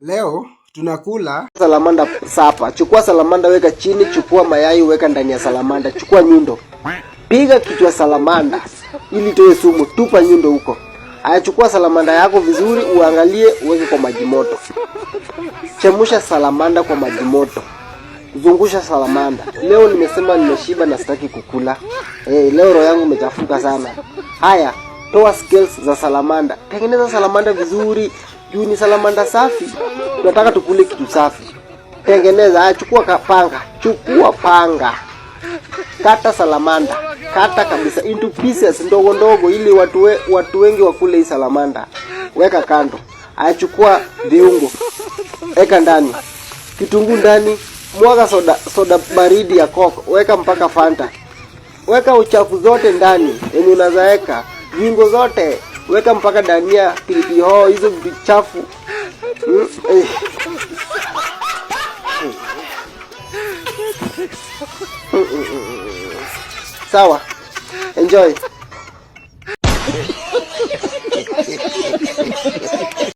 Leo tunakula salamanda sapa. Chukua salamanda weka chini, chukua mayai weka ndani ya salamanda, chukua nyundo. Piga kichwa salamanda ili toe sumu, tupa nyundo huko. Haya, chukua salamanda yako vizuri, uangalie, uweke kwa maji moto. Chemsha salamanda kwa maji moto. Zungusha salamanda. Leo nimesema nimeshiba na sitaki kukula. Leo roho yangu imechafuka sana. Haya, toa scales za salamanda. Tengeneza salamanda vizuri. Juu ni salamanda safi. Tunataka tukule kitu safi. Tengeneza, haya chukua panga. Chukua panga. Kata salamanda. Kata kabisa into pieces ndogo ndogo ili watu wengi wakule hii salamanda. Weka kando. Haya chukua viungo. Weka ndani. Kitunguu ndani. Mwaga soda baridi ya Coke, weka mpaka Fanta. Weka uchafu zote ndani, yenye unaweka. Viungo zote, weka mpaka dania, pilipili hoho, hizo vitu chafu. Sawa. Enjoy.